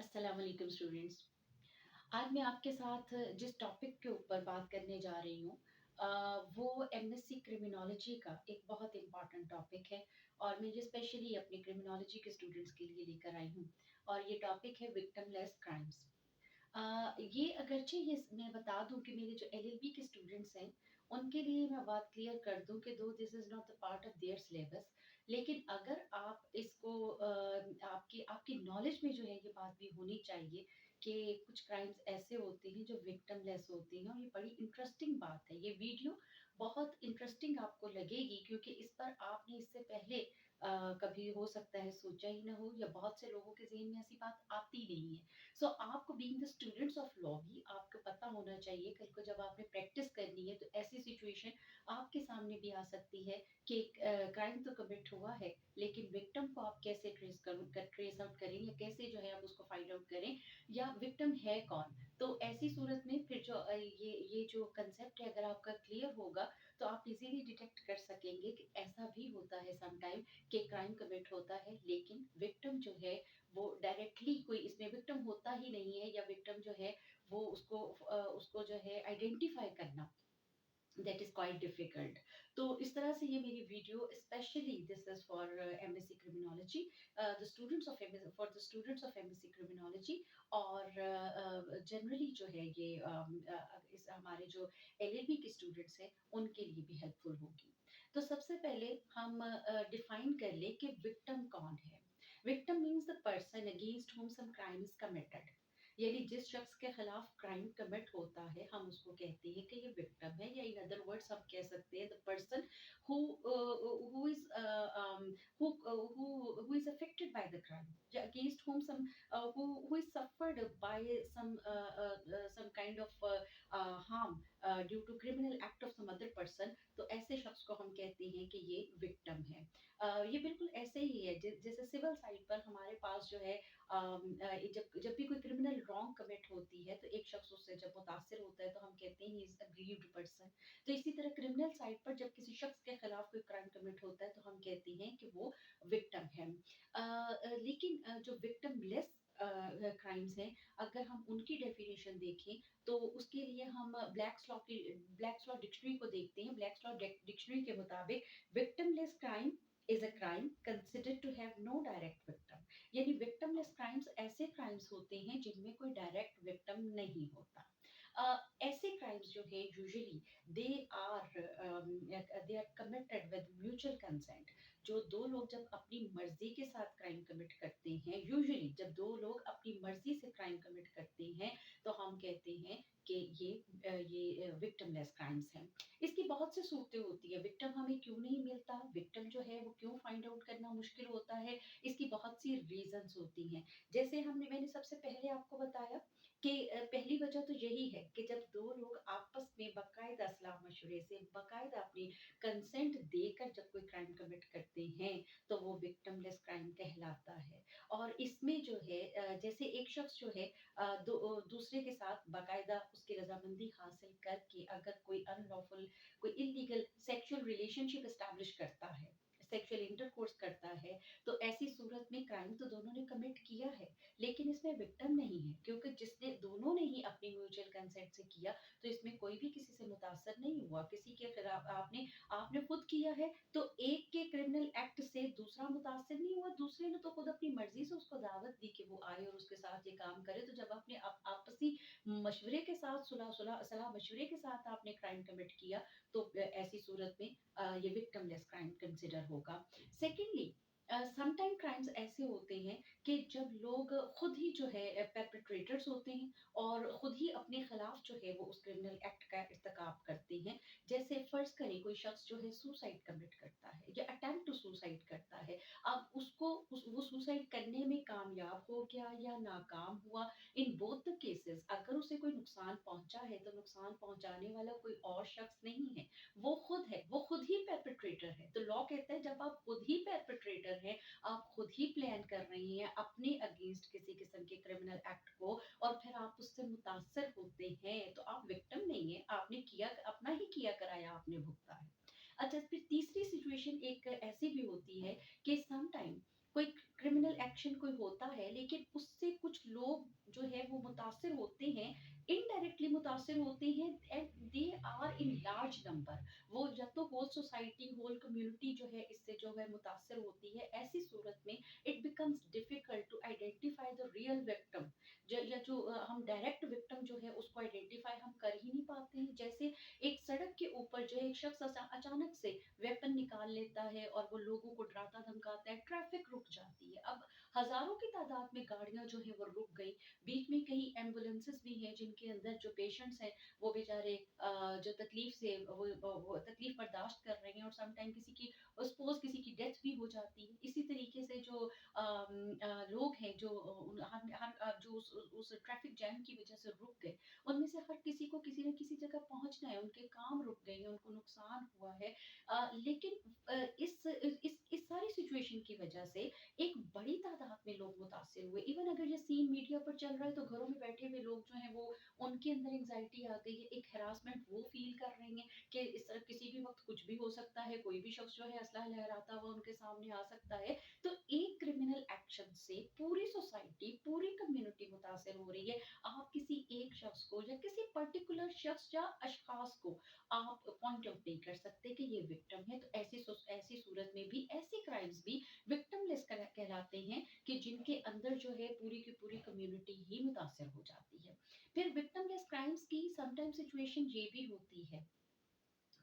अस्सलाम वालेकुम स्टूडेंट्स। आज मैं आपके साथ जिस टॉपिक के ऊपर बात करने जा रही हूँ वो एमएससी क्रिमिनोलॉजी का एक बहुत इम्पोर्टेंट टॉपिक है और मैं ये स्पेशली अपने क्रिमिनोलॉजी के स्टूडेंट्स के लिए लेकर आई हूँ और ये टॉपिक है विक्टिमलेस क्राइम्स। ये अगरचे ये मैं बता दूँ कि मेरे जो एलएलबी के स्टूडेंट्स हैं, उनके लिए मैं बात क्लियर कर दूँ कि दो this is not the part of their syllabus, लेकिन अगर आप इसको आपकी आपकी नॉलेज में जो है ये बात भी होनी चाहिए कि कुछ क्राइम्स ऐसे होते हैं जो विक्टिमलेस होते हैं और ये बड़ी इंटरेस्टिंग बात है। ये वीडियो बहुत इंटरेस्टिंग आपको लगेगी क्योंकि इस पर आपने इससे पहले कभी हो सकता है सोचा ही ना हो या बहुत से लोगों के ज़हन में ऐसी बात आती नहीं है। सो आपको being the students of law भी आपको पता होना चाहिए कल को जब आपने प्रैक्टिस करनी है तो ऐसी सिचुएशन आपके सामने भी आ सकती है कि क्राइम तो कमिट हुआ है लेकिन विक्टिम को आप कैसे ट्रेस आउट करें या कैसे जो है आप उसको फाइंड आउट करें या विक्टिम है कौन। तो ऐसी सूरत में फिर जो ये जो कंसेप्ट है अगर आपका क्लियर होगा तो आप इजीली डिटेक्ट कर सकेंगे कि ऐसा भी होता है समटाइम कि क्राइम कमिट होता है लेकिन विक्टिम जो है वो डायरेक्टली कोई इसमें विक्टिम होता ही नहीं है या विक्टिम जो है वो उसको जो है आइडेंटिफाई करना दैट इज़ क्वाइट डिफिकल्ट। तो इस तरह से ये मेरी video specially this is for MSc criminology the students of MSc for the students of MSc criminology और जनरली जो है ये इस हमारे जो एलएलबी के स्टूडेंट्स हैं उनके लिए भी हेल्पफुल होगी। तो सबसे पहले हम डिफाइन कर लें कि विक्टिम कौन है। Victim means the person against whom some crime is committed, यानी जिस शख्स के खिलाफ क्राइम कमिट होता है हम उसको कहते हैं कि ये विक्टिम है या इन अदर वर्ड्स हम कह सकते हैं the person who who is who is affected by the crime against whom who is suffered by some kind of harm due to criminal act of some other person, तो ऐसे शख्स को हम कहते हैं कि ये विक्टिम है। ये बिल्कुल ऐसे ही है जैसे सिविल साइड पर हमारे पास जो है जब जब भी कोई क्रिमिनल रॉन्ग कमिट होती है तो एक शख्स उससे जब मुतासिर होता है तो हम कहते हैं ही इज अग्रीव्ड पर्सन। तो इसी तरह क्रिमिनल साइड पर जब किसी शख्स के खिलाफ कोई क्राइम कमिट होता है तो हम कहते हैं कि वो विक्टिम है। लेकिन जो विक्टिमलेस क्राइम्स हैं अगर हम उनकी डेफिनेशन देखें तो उसके लिए हम ब्लैक्स लॉ डिक्शनरी को देखते हैं। ब्लैक्स लॉ डिक्शनरी के मुताबिक victimless crime is a crime considered to have no direct victim, यानी विक्टिमलेस क्राइम्स ऐसे क्राइम्स होते हैं जिनमें कोई डायरेक्ट विक्टिम नहीं होता। ऐसे क्राइम्स जो है usually they they are committed with mutual consent. जो दो लोग जब अपनी मर्जी के साथ क्राइम कमिट करते हैं, यूजुअली जब दो लोग अपनी मर्जी से क्राइम कमिट करते हैं तो हम कहते हैं कि ये विक्टिमलेस क्राइम्स हैं। इसकी बहुत सी सूरतें होती है, विक्टिम हमें क्यों नहीं मिलता, विक्टिम जो है वो क्यों फाइंड आउट करना मुश्किल होता है, इसकी बहुत सी रीजंस होती हैं। जैसे मैंने सबसे पहले आपको बताया कि पहली वजह तो यही है कि जब दो लोग आपस में बाकायदा सलाह मशवरे से बाकायदा अपनी कंसेंट देकर जब कोई क्राइम कमिट करते हैं तो वो विक्टिमलेस क्राइम कहलाता है। और इसमें जो है जैसे एक शख्स जो है दूसरे के साथ बाकायदा उसकी रजामंदी हासिल करके अगर कोई अनलॉफुल कोई इलीगल सेक्सुअल रिलेशनशिप एस्टैब्लिश करता है, सेक्सुअल इंटरकोर्स करता है, तो ऐसी सूरत में क्राइम तो दोनों ने कमिट किया है, लेकिन इसमें विक्टिम नहीं है क्योंकि जिसने दोनों ने ही अपनी म्यूचुअल कंसेंट से किया, तो इसमें कोई भी किसी से मुतासर नहीं हुआ, किसी के खिलाफ आपने आपने खुद किया है, तो एक के क्रिमिनल एक्ट से दूसरा मुतासर नहीं हुआ, दूसरे ने तो खुद अपनी मर्ज़ी से उसको दावत दी कि वो आए और उसके साथ ये काम करे, तो जब आपने आपसी मशवरे के साथ सलाह-मशवरे के साथ आपने क्राइम कमिट किया, तो ऐसी सूरत में ये विक्टिमलेस क्राइम कंसिडर होगा। सेकेंडली समटाइम क्राइम्स ऐसे होते हैं कि जब लोग खुद ही जो है परपेट्रेटर्स होते हैं और खुद ही अपने खिलाफ जो है वो उस क्रिमिनल एक्ट का इर्तिकाब करते हैं। जैसे फर्ज करें कोई शख्स जो है सुसाइड कमिट करता है या अटेम्प्ट टू सुसाइड करता है। अब वो सुसाइड करने में कामयाब हो गया या नाकाम हुआ, इन बोथ द केसेस अगर उसे कोई नुकसान पहुंचा है तो नुकसान पहुंचाने वाला कोई और शख्स नहीं है, वो खुद है, वो खुद ही परपेट्रेटर है। तो लॉ कहता है जब आप खुद ही परपेट्रेटर हैं, आप खुद ही प्लान कर रही हैं अपने अगेंस्ट किसी किस्म के क्रिमिनल एक्ट को और फिर आप उससे मुतासर होते हैं, तो आप विक्टिम नहीं है, आपने किया अपना ही किया कराया आपने भुगता है। अच्छा, फिर तीसरी सिचुएशन एक ऐसी भी होती है कि सम टाइम कोई क्रिमिनल एक्शन कोई होता है लेकिन उससे कुछ लोग जो है वो मुतासिर होते हैं, इनडायरेक्टली मुतासिर होते हैं and they are in large number. वो जब तो होल सोसाइटी, होल कम्युनिटी जो है इससे जो है मुतासिर होती है, ऐसी सूरत में it becomes difficult to identify the real victim. या जो हम डायरेक्ट विक्टिम जो है उसको आइडेंटिफाई हम कर ही नहीं पाते हैं। जैसे एक सड़क के ऊपर जो है एक शख्स अचानक से वेपन निकाल लेता है और वो लोगों को डराता धमकाता है, ट्रैफिक रुक जाती है। अब हजारों की तादाद में गाड़ियां जो है वो रुक गई, बीच में कई एम्बुलेंसेस भी हैं जिनके अंदर जो पेशेंट्स हैं वो बेचारे जो तकलीफ से वो तकलीफ बर्दाश्त कर रहे हैं, और समटाइम किसी की सपोज किसी की डेथ भी हो जाती है। इसी तरीके से जो लोग हैं जो जो उस ट्रैफिक जैम की वजह से रुक गए, उनमें से हर किसी को किसी न किसी जगह पहुंचना है, उनके काम रुक गए हैं, उनको नुकसान हुआ है। लेकिन इस सारी सिचुएशन की वजह से एक बड़ी तादाद में लोग मुतासिर हुए। इवन अगर ये सीन मीडिया पर चल रहा है तो घरों में बैठे हुए लोग जो हैं वो, उनके अंदर एंग्जाइटी आ गई है, एक हरासमेंट वो फील कर रहे हैं कि किसी भी वक्त कुछ भी हो सकता है, कोई भी शख्स जो है असलहा लहराता हुआ उनके सामने आ सकता है। तो एक क्रिमिनल एक्शन से पूरी सोसाइटी, पूरी कम्युनिटी मुतासिर हो रही है। आप किसी एक शख्स को या किसी पर्टिकुलर शख्स या अशखास को आप पॉइंट आउट नहीं कर सकते कि ये विक्टिम है। तो ऐसी सूरत में भी ऐसे क्राइम्स भी विक्टिमलेस कहलाते हैं कि जिनके अंदर जो है पूरी की पूरी कम्युनिटी ही मुतासिर हो जाती है। फिर विक्टिमलेस क्राइम्स की समटाइम सिचुएशन ये भी होती है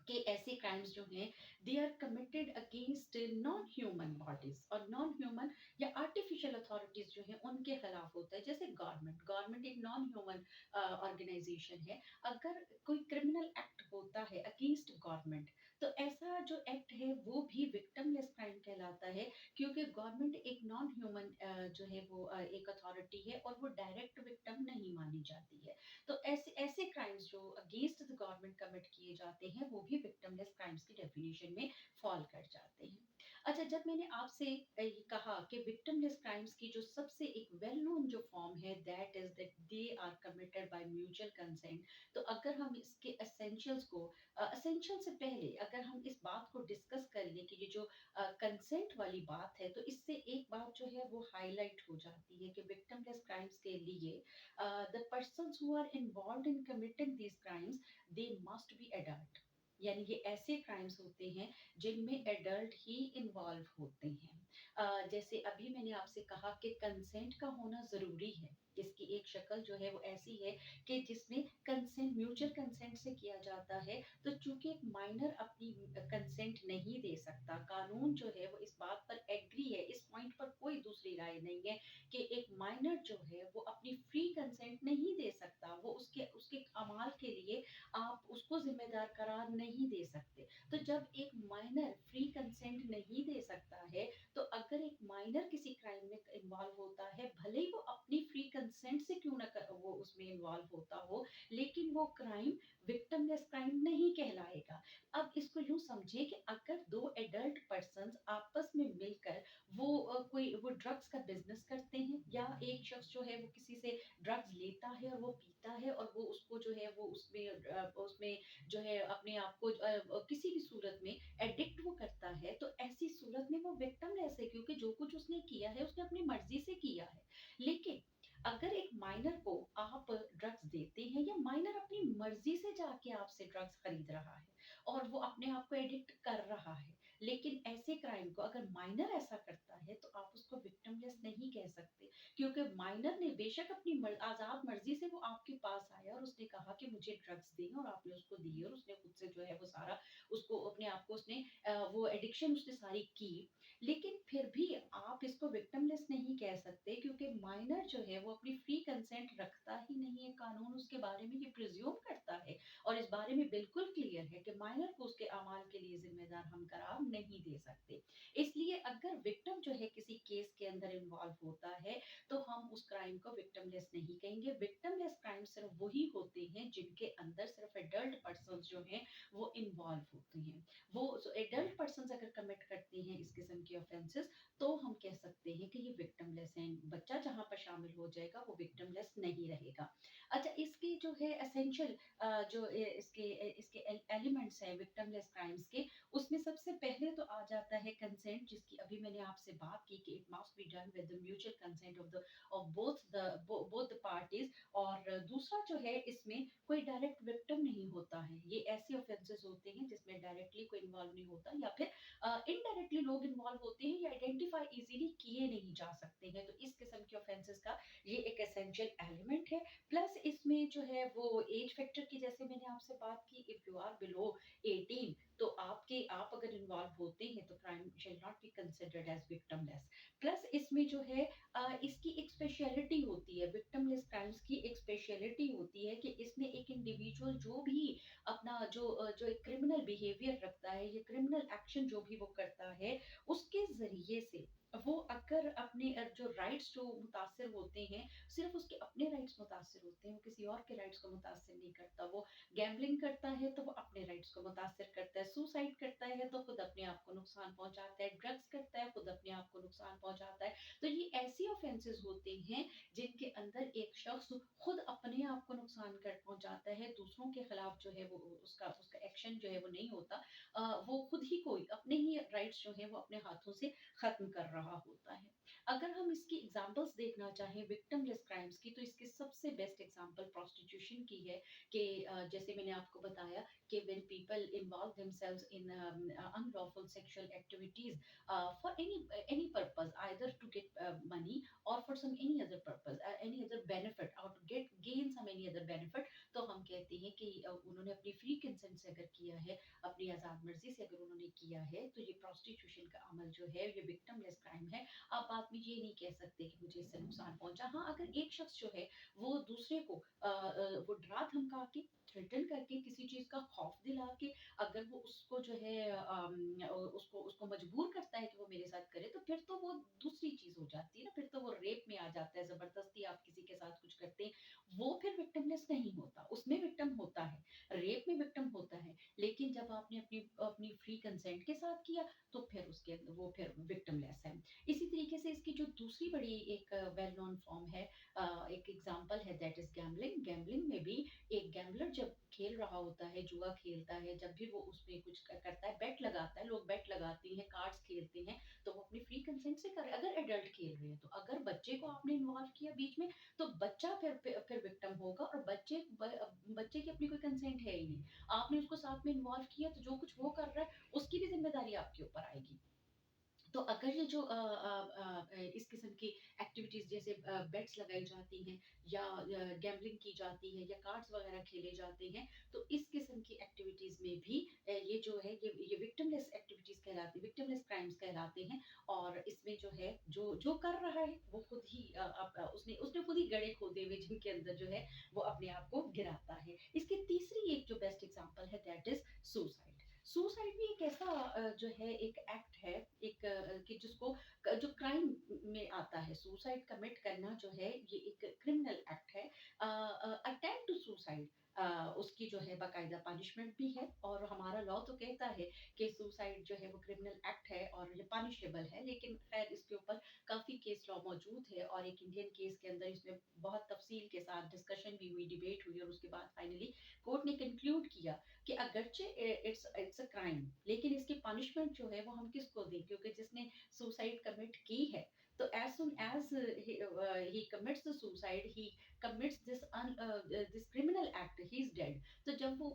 कि ऐसे क्राइम्स जो हैं they are committed against non human bodies, और नॉन ह्यूमन या आर्टिफिशियल अथॉरिटीज जो हैं उनके खिलाफ होता है। जैसे गवर्नमेंट, गवर्नमेंट एक नॉन ह्यूमन ऑर्गेनाइजेशन है। अगर कोई क्रिमिनल एक्ट होता है अगेंस्ट गवर्नमेंट, तो ऐसा जो एक्ट है वो भी विक्टिमलेस क्राइम कहलाता है, क्योंकि गवर्नमेंट एक नॉन ह्यूमन जो है वो एक अथॉरिटी है और वो डायरेक्ट विक्टिम नहीं मानी जाती है। तो ऐसे ऐसे क्राइम्स जो अगेंस्ट द गवर्नमेंट कमिट किए जाते हैं वो भी विक्टिमलेस क्राइम्स की डेफिनेशन में फॉल कर जाते हैं। अच्छा, जब मैंने आपसे ये कहा कि विक्टिमलेस क्राइम्स की जो सबसे एक वेल नोन जो फॉर्म है that is that they are committed by mutual consent, तो अगर हम इसके एसेंशियल्स को, एसेंशियल से पहले अगर हम इस बात को डिस्कस कर लें कि ये जो कंसेंट वाली बात है, तो इससे एक बात जो है वो हाईलाइट हो जाती है कि विक्टिमलेस क्राइम्स के लिए the persons who are involved in committing these crimes, they must be adult। यानी ये ऐसे क्राइम्स होते हैं जिनमें एडल्ट ही इन्वॉल्व होते हैं। जैसे अभी मैंने आपसे कहा कि कंसेंट का होना जरूरी है। इसकी एक शक्ल जो है वो ऐसी है कि जिसमें कंसेंट म्यूचुअल कंसेंट से किया जाता है। तो चूंकि एक माइनर अपनी कंसेंट नहीं दे सकता, कानून जो है वो इस बात पर एग्री है, इस पॉइंट पर कोई दूसरी राय नहीं है कि एक माइनर जो है वो अपनी फ्री कंसेंट नहीं दे सकता, वो उसके उसके अमाल के लिए आप उसको जिम्मेदार करार नहीं दे सकते। तो जब एक माइनर फ्री कंसेंट नहीं दे सकता है, तो अगर एक माइनर किसी क्राइम में इन्वॉल्व होता है, भले ही वो अपनी फ्री कंसेंट से क्यों ना वो उसमें इन्वॉल्व होता हो, लेकिन वो क्राइम विक्टिमलेस क्राइम नहीं कहलाएगा। अब इसको यूं समझे कि अगर दो एडल्ट पर्सन आपस में मिलकर वो ड्रग्स का बिजनेस करते हैं, या एक शख्स जो है वो किसी से ड्रग्स लेता है और वो पीता है और वो उसको जो है वो उसमें जो है अपने आप को किसी भी सूरत में एडिक्ट वो करता है, तो ऐसी सूरत में वो विक्टिमलेस है, क्योंकि जो कुछ उसने किया है उसने अपनी मर्जी से किया है। लेकिन अगर एक माइनर को आप ड्रग्स देते हैं, या माइनर अपनी मर्जी से जाके आपसे ड्रग्स खरीद रहा है और वो अपने आप को एडिक्ट कर रहा है, लेकिन ऐसे क्राइम को अगर माइनर ऐसा करता है तो आप उसको विक्टिमलेस नहीं कह सकते, क्योंकि माइनर ने बेशक अपनी आजाद मर्जी से वो आपके पास आया और उसने कहा कि मुझे ड्रग्स दें, और आपने उसको दिए और उसने खुद से जो है वो सारा उसको अपने आप को उसने वो एडिक्शन उसने सारी की। लेकिन फिर भी आप इसको विक्टिमलेस नहीं कह सकते, क्योंकि माइनर जो है वो अपनी फ्री कंसेंट रखता ही नहीं है। कानून उसके बारे में ये प्रिज्यूम करता है और इस बारे में बिल्कुल क्लियर है कि माइनर को उसके अमाल के लिए जिम्मेदार हम करार नहीं दे सकते। इसलिए अगर विक्टिम जो है किसी केस के अंदर इन्वॉल्व होता है, तो हम उस क्राइम को विक्टिमलेस नहीं कहेंगे। विक्टिमलेस क्राइम सिर्फ वही होते हैं जिनके अंदर सिर्फ एडल्ट पर्सन जो हैं वो इन्वॉल्व होते हैं। वो एडल्ट पर्सन अगर कमिट करते हैं इस किस्म के ऑफेंसेस, तो हम कह सकते हैं कि ये विक्टिमलेस हैं। बच्चा जहां पर शामिल हो जाएगा वो विक्टिमलेस नहीं रहेगा। अच्छा, इसकी जो है एसेंशियल जो इसके इसके एलिमेंट्स हैं विक्टिमलेस क्राइम्स के, उसमें सबसे पहले तो आ जाता है कंसेंट, जिसकी अभी मैंने आपसे बात की कि it must be done with the mutual consent of the of दूसरा जो है इसमें कोई डायरेक्ट विक्टिम नहीं होता है। ये ऐसे ऑफेंसेस होते हैं जिसमें डायरेक्टली कोई इन्वॉल्व नहीं होता या फिर इनडायरेक्टली लोग इन्वॉल्व होते हैं या आइडेंटिफाई इजीली किए नहीं जा सकते हैं। तो इस किस्म के ऑफेंसेस का ये एक एसेंशियल एलिमेंट है। प्लस इसमें जो है वो एज फैक्टर की जैसे मैंने आपसे बात की, इफ यू आर बिलो 18 तो आप अगर इन्वॉल्व होते हैं तो crime shall not be considered as victimless. Plus इसमें जो है इसकी एक स्पेशलिटी होती है, विक्टिमलेस क्राइम्स की एक स्पेशलिटी होती है कि इसमें एक इंडिविजुअल जो भी अपना जो एक क्रिमिनल बिहेवियर रखता है, ये क्रिमिनल एक्शन जो भी वो करता है, उसके ज़रिए से वो अगर अपने जो राइट्स जो मुतासिर होते हैं, सिर्फ़ उसके अपने राइट्स मुतासिर होते हैं, वो किसी और के राइट्स को मुतासिर नहीं करता। वो गैम्बलिंग करता है तो वो अपने राइट्स को मुतासिर करता है, सुसाइड करता है तो खुद अपने आप को नुकसान पहुँचाता है, ड्रग्स करता है, खुद अपने आप को नुकसान पहुँचाता है। तो ये ऐसी ऑफ़ेंसेस होते हैं जिनके अंदर एक शख्स खुद अपने आप को नुकसान कर पहुँचाता है, दूसरों के खिलाफ जो है वो उसका उसका एक्शन जो है वो नहीं होता। वो खुद ही कोई अपने ही राइट्स जो हैं वो अपने हाथों से ख़त्म कर रहा होता है। अगर हम इसकी एग्ज़ाम्पल्स देखना चाहें विक्टिमलेस क्राइम्स की, तो इसकी सबसे बेस्ट एग्ज़ाम्पल प्रोस्टिट्यूशन की है कि जैसे मैंने आपको बताया कि when people involve themselves in unlawful sexual activities for any purpose either to get money or for some any other purpose, any other benefit or to get gain some any other benefit, तो हम कहते हैं कि उन्होंने अपनी free consent से अगर किया है, अपनी आज़ाद मर्ज़ी से अगर उन्होंने किया है, तो ये प्रोस्टिट्यूशन का अमल जो है, ये विक्टिमलेस क्राइम है। आप बाद में ये नहीं कह सकते कि मुझे इससे नुकसान पहुँचा। हाँ, अगर एक शख्स जो है, वो दूसरे को वो डरा धमका के, थ्रेटन करके, किसी चीज़ का खौफ दिला के, अगर वो उसको जो है उसको उसको मजबूर करता है कि वो मेरे साथ करे, तो फिर तो वो दूसरी चीज़ हो जाती है ना, फिर तो वो रेप में आ जाता है, ज़बरदस्ती आप किसी के साथ कुछ करते हैं, वो फिर विक्टिमलेस नहीं होता, उसमें विक्टिम होता है, रेप में विक्टिम होता है, लेकिन जब आपने अपनी अपनी फ्री कंसेंट के साथ किया, तो फिर उसके वो फिर विक्टिमलेस है। इसी तरीके से इसकी जो दूसरी बड़ी एक वेल नोन फॉर्म है, एक एग्ज़ाम्पल है दैट इज़ गैम्बलिंग। गैम्बलिंग में भी एक गैम्बलर जब खेल रहा होता है, जुआ खेलता है, जब भी वो उसमें कुछ करता है, बेट लगाता है, लोग बेट लगाते हैं, कार्ड्स खेलते हैं, तो वो अपनी फ्री कंसेंट से कर अगर एडल्ट खेल रहे हैं तो। अगर बच्चे को आपने इन्वॉल्व किया बीच में, तो बच्चा फिर विक्टिम होगा और बच्चे की अपनी कोई कंसेंट है ही नहीं। आपने उसको साथ में इन्वॉल्व किया तो जो कुछ वो कर रहा है, उसकी भी ज़िम्मेदारी आपके ऊपर आएगी। तो अगर ये जो इस किस्म की एक्टिविटीज़ जैसे बेट्स लगाई जाती हैं या गैम्बलिंग की जाती है या कार्ड्स वगैरह खेले जाते हैं, तो इस किस्म की एक्टिविटीज़ में भी ये जो है ये विक्टिमलेस एक्टिविटीज़ कहलाती विक्टिमलेस क्राइम्स कहलाते हैं। और इसमें जो है जो जो कर रहा है वो खुद ही उसने उसने खुद ही गड्ढे खोदे हुए जिनके अंदर जो है वो अपने आप को गिराता है। इसकी तीसरी एक जो बेस्ट एग्ज़ाम्पल है दैट इज़ सुसाइड। सुसाइड भी एक ऐसा जो है एक एक्ट है, एक कि जिसको जो क्राइम में आता है। सुसाइड कमिट करना जो है ये एक क्रिमिनल एक्ट है। अटेम्प्ट टू सुसाइड उसकी जो है बाकायदा पनिशमेंट भी है और हमारा लॉ तो कहता है कि सुसाइड जो है वो क्रिमिनल एक्ट है और ये पनिशेबल है, लेकिन खैर इसके ऊपर काफ़ी केस लॉ मौजूद है और एक इंडियन केस के अंदर इसमें बहुत तफसील के साथ डिस्कशन भी हुई, डिबेट हुई और उसके बाद फाइनली कोर्ट ने कंक्लूड किया कि अगरचे इट्स इट्स अ क्राइम, लेकिन इसकी पनिशमेंट जो है वो हम किसको दें, क्योंकि जिसने सुसाइड कमिट की है, तो as soon as he commits the suicide he commits this criminal act, he is dead. तो जब वो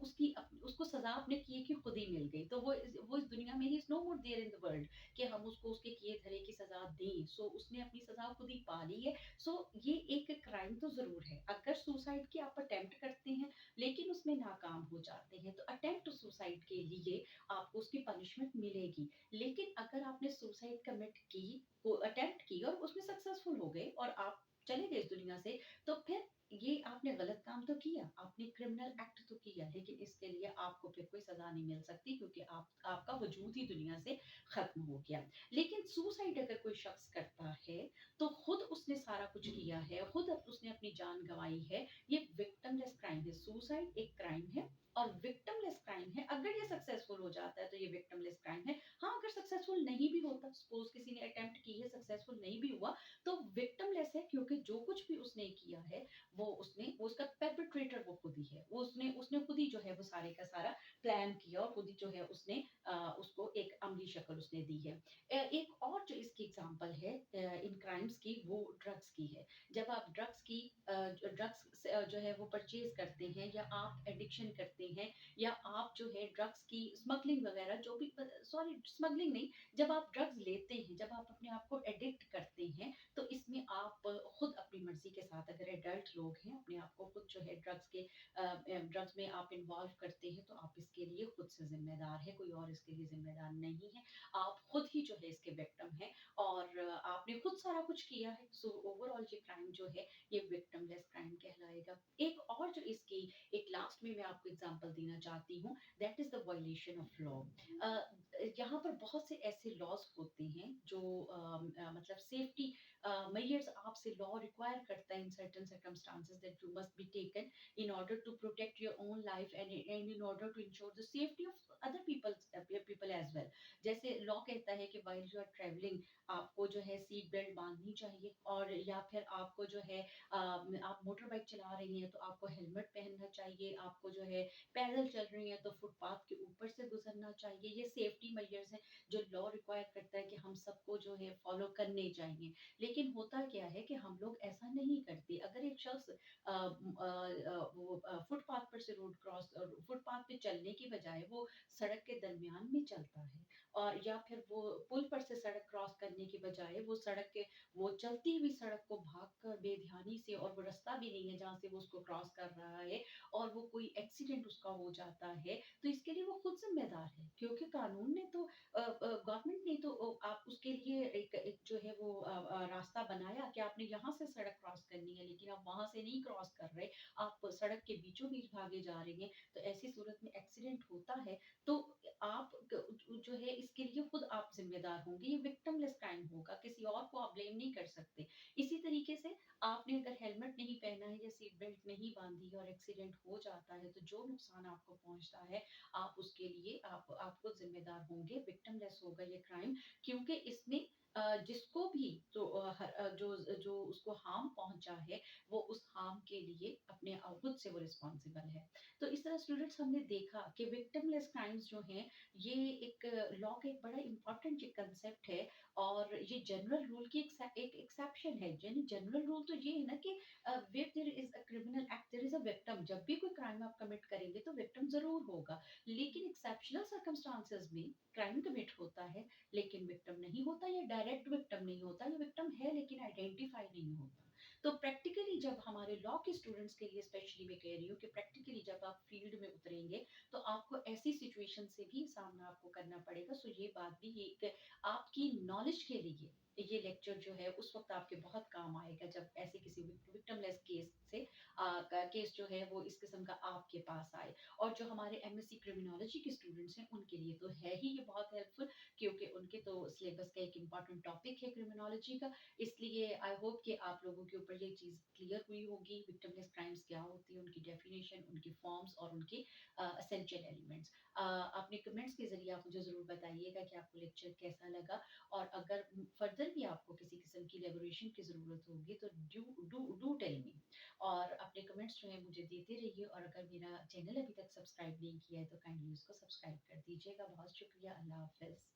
उसको सजा आपने किए की खुद ही मिल गई, तो वो इस दुनिया में he is no more there in the world कि हम उसको उसके किए धरे की सजा दें। सो उसने अपनी सजा खुद ही पा ली है। सो ये एक क्राइम तो जरूर है। अगर सुसाइड की आप अटेम्प्ट करते हैं लेकिन उसमें नाकाम हो जाते हैं, तो अटेम्प्ट टू सुसाइड के लिए आपको उसकी पनिशमेंट मिलेगी। लेकिन अगर आपने सुसाइड कमिट की, को अटेम्प्ट की और उसमें सक्सेसफुल हो गए और आप चले गए इस दुनिया से, तो फिर ये आपने गलत काम तो किया, आपने क्रिमिनल एक्ट तो किया, लेकिन इसके लिए आपको फिर कोई सजा नहीं मिल सकती क्योंकि आपका वजूद ही दुनिया से खत्म हो गया। लेकिन सुसाइड अगर कोई शख्स करता है, तो खुद उसने सारा कुछ किया है, खुद उसने अपनी जान गंवाई है, ये विक्टिमलेस क्राइम है। सुसाइड एक क्राइम है और विक्टिमलेस क्राइम है। अगर ये सक्सेसफुल हो जाता है तो ये विक्टिमलेस क्राइम है। हाँ, अगर सक्सेसफुल नहीं भी होता, सपोज किसी ने अटेम्प्ट की है, सक्सेसफुल नहीं भी हुआ, तो विक्टिमलेस है क्योंकि जो कुछ भी उसने किया है वो उसका परपेट्रेटर वो खुद ही है। वो उसने उसने खुद ही जो है वो सारे का सारा प्लान किया और खुद ही जो है उसने उसको एक अमली शक्ल उसने दी है। एक और जो इसकी एग्जांपल है इन क्राइम्स की वो ड्रग्स की है। जब आप जो है वो परचेज़ करते हैं या आप एडिक्शन करते हैं या आप जो है ड्रग्स की स्मगलिंग वग़ैरह जो भी सॉरी स्मगलिंग नहीं, जब आप ड्रग्स लेते हैं, जब आप अपने आप को एडिक्ट करते हैं, तो इसमें आप खुद अपनी मर्ज़ी के साथ अगर एडल्ट लोग हैं, अपने आप को खुद जो है ड्रग्स में आप इन्वॉल्व करते हैं, तो आप इसके लिए खुद से ज़िम्मेदार हैं, कोई और इसके लिए ज़िम्मेदार नहीं है। आप खुद ही जो है इसके विक्टिम हैं और आपने खुद सारा कुछ किया है। सो ओवरऑल ये क्राइम जो है, ये विक्टिमलेस क्राइम कहलाएगा। एक और जो इसकी एक लास्ट में मैं आपको एग्ज़ाम्पल देना चाहती हूँ, that is the violation of law. यहाँ पर बहुत से ऐसे लॉज़ होते हैं जो मतलब सेफ्टी मेजर्स आपसे लॉ रिक्वायर करता है in certain circumstances that you must be taken in order to protect your own life and in order to ensure the safety of other people as well। जैसे law कहता है कि while you are traveling आपको जो है seat belt बांधनी चाहिए और या फिर आपको जो है आप मोटर बाइक चला रही हैं तो आपको हेलमेट पहनना चाहिए, आपको जो है पैदल चल रही हैं तो फुटपाथ के ऊपर से गुजरना चाहिए। ये सेफ्टी मेजर्स हैं जो लॉ रिक्वायर करता है कि हम सबको जो है फॉलो करने चाहिए। लेकिन होता क्या है कि हम लोग ऐसा नहीं करते। अगर एक शख्स वो फुटपाथ पर से फुटपाथ पे चलने की बजाय वो सड़क के दरमियान में चलता है और या फिर वो पुल पर से सड़क क्रॉस करने की बजाय वो चलती हुई सड़क को भागकर बेध्यानी से और वो रास्ता भी नहीं है जहाँ से वो उसको क्रॉस कर रहा है और वो कोई एक्सीडेंट उसका हो जाता है, तो इसके लिए वो खुद ज़िम्मेदार है क्योंकि कानून ने तो गवर्नमेंट ने तो आप उसके लिए एक एक जो है वो रास्ता बनाया कि आपने यहाँ से सड़क क्रॉस करनी है, लेकिन आप वहाँ से नहीं क्रॉस कर रहे, आप सड़क के बीचों-बीच भागे जा रही हैं, तो ऐसी सूरत में एक्सीडेंट होता है, तो आप जो है इसके लिए खुद आप ज़िम्मेदार होंगे, ये विक्टिमलेस क्राइम होगा, किसी और को आप ब्लेम नहीं कर सकते। इसी तरीके से आपने अगर हेलमेट नहीं पहना है या सीट बेल्ट नहीं बाँधी है और एक्सीडेंट हो जाता है, तो जो नुकसान आपको पहुँचता है, आप उसके लिए आप खुद ज़िम्मेदार होंगे, विक्टिमलेस होगा ये क्राइम क्योंकि इसमें जिसको भी जो उसको हार्म पहुँचा है, वो उस हार्म के लिए अपने खुद से वो रिस्पॉन्सिबल है। तो इस तरह स्टूडेंट्स हमने देखा कि विक्टिमलेस क्राइम्स जो हैं, ये एक लॉ का एक बड़ा इम्पोर्टेंट ये कंसेप्ट है और ये जनरल रूल की एक एक्सेप्शन है। यानी जनरल रूल तो ये है ना कि where there is a criminal act there is a victim. जब भी कोई क्राइम आप कमिट करेंगे तो विक्टिम ज़रूर होगा। लेकिन एक्सेप्शनल सर्कमस्टांसेस में क्राइम कमिट होता है, लेकिन विक्टिम नहीं होता या डायरेक्ट विक्टिम नहीं होता या विक्टिम है लेकिन आइडेंटिफाई नहीं होता। तो प्रैक्टिकली जब हमारे लॉ के स्टूडेंट्स के लिए स्पेशली मैं कह रही हूँ कि प्रैक्टिकली जब आप फील्ड में उतरेंगे तो आपको ऐसी सिचुएशन से भी सामना आपको करना पड़ेगा। सो ये बात भी ये एक आपकी नॉलेज के लिए ये लेक्चर जो है उस वक्त आपके बहुत काम आएगा जब ऐसे किसी विक्टिमलेस केस से केस जो है वो इस किस्म का आपके पास आए। और जो हमारे एमएससी क्रिमिनोलॉजी के स्टूडेंट्स हैं उनके लिए तो है ही ये बहुत हेल्पफुल क्योंकि उनके तो सिलेबस का एक इम्पॉर्टेंट टॉपिक है क्रिमिनोलॉजी का। इसलिए आई होप कि आप लोगों के ऊपर ये चीज़ क्लियर हुई होगी, विक्टिमलेस क्राइम्स क्या होती है, उनकी डेफिनेशन, उनकी फॉर्म्स और उनके एसेंशियल एलिमेंट्स। अपने कमेंट्स के ज़रिए आप मुझे ज़रूर बताइएगा कि आपको लेक्चर कैसा लगा और अगर फर्दर भी आपको किसी किस्म की इलैबोरेशन की ज़रूरत होगी तो डू टेल मी और अपने कमेंट्स जो है मुझे देते रहिए और अगर मेरा चैनल अभी तक सब्सक्राइब नहीं किया है तो काइंडली उसको सब्सक्राइब कर दीजिएगा। बहुत शुक्रिया। अल्लाह हाफ़िज़।